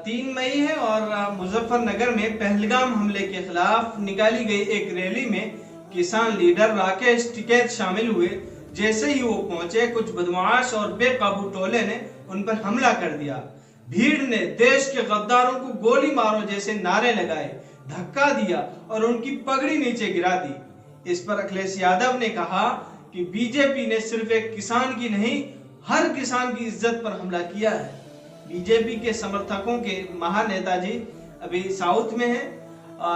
3 मई है और मुजफ्फरनगर में पहलगाम हमले के खिलाफ निकाली गई एक रैली में किसान लीडर राकेश टिकैत शामिल हुए। जैसे ही वो पहुंचे, कुछ बदमाश और बेकाबू टोले ने उन पर हमला कर दिया। भीड़ ने देश के गद्दारों को गोली मारो जैसे नारे लगाए, धक्का दिया और उनकी पगड़ी नीचे गिरा दी। इस पर अखिलेश यादव ने कहा कि बीजेपी ने सिर्फ एक किसान की नहीं, हर किसान की इज्जत पर हमला किया है। बीजेपी के समर्थकों के महानेता जी अभी साउथ में हैं,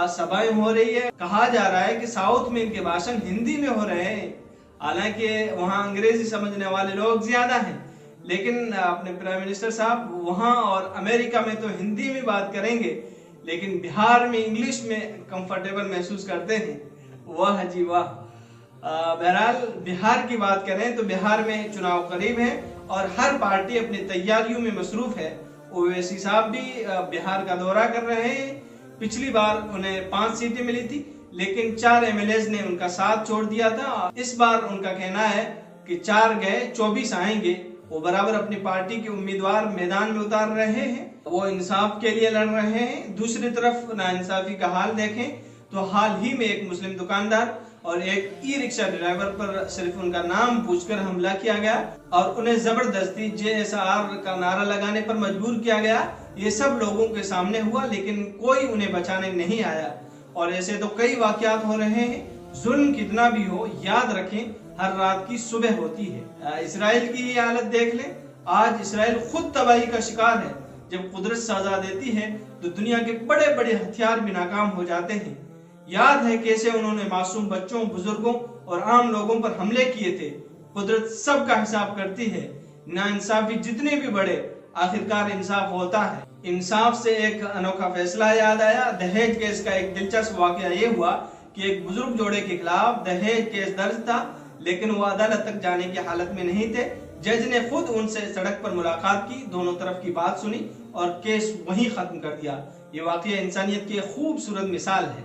सभाएं हो रही है। कहा जा रहा है कि साउथ में इनके भाषण हिंदी में हो रहे हैं, हालांकि वहां अंग्रेजी समझने वाले लोग ज्यादा हैं, लेकिन अपने प्राइम मिनिस्टर साहब वहां और अमेरिका में तो हिंदी में बात करेंगे, लेकिन बिहार में इंग्लिश में कंफर्टेबल महसूस करते हैं। वाह जी वाह। बहरहाल बिहार की बात करें तो बिहार में चुनाव करीब है और हर पार्टी अपनी तैयारियों में मसरूफ है। ओवैसी साहब भी बिहार का दौरा कर रहे हैं। पिछली बार उन्हें 5 सीटें मिली थी, लेकिन 4 एमएलएज ने उनका साथ छोड़ दिया था। इस बार उनका कहना है कि 4 गए 24 आएंगे। वो बराबर अपनी पार्टी के उम्मीदवार मैदान में उतार रहे हैं, वो इंसाफ के लिए लड़ रहे हैं। दूसरी तरफ नाइंसाफी का हाल देखें तो हाल ही में एक मुस्लिम दुकानदार और एक ई रिक्शा ड्राइवर पर सिर्फ उनका नाम पूछकर हमला किया गया और उन्हें जबरदस्ती JSR का नारा लगाने पर मजबूर किया गया। ये सब लोगों के सामने हुआ, लेकिन कोई उन्हें बचाने नहीं आया। और ऐसे तो कई वाकयात हो रहे हैं। जुल्म कितना भी हो, याद रखें हर रात की सुबह होती है। इसराइल की ये हालत देख लें। आज इसराइल खुद तबाही का शिकार है। जब कुदरत सजा देती है तो दुनिया के बड़े बड़े हथियार भी नाकाम हो जाते हैं। याद है कैसे उन्होंने मासूम बच्चों, बुजुर्गों और आम लोगों पर हमले किए थे। कुदरत सबका हिसाब करती है। नाइंसाफी जितने भी बढ़े, आखिरकार इंसाफ होता है। इंसाफ से एक अनोखा फैसला याद आया। दहेज केस का एक दिलचस्प वाकया ये हुआ कि एक बुजुर्ग जोड़े के खिलाफ दहेज केस दर्ज था, लेकिन वो अदालत तक जाने की हालत में नहीं थे। जज ने खुद उनसे सड़क पर मुलाकात की, दोनों तरफ की बात सुनी और केस वहीं खत्म कर दिया। ये वाकया इंसानियत की एक खूबसूरत मिसाल है।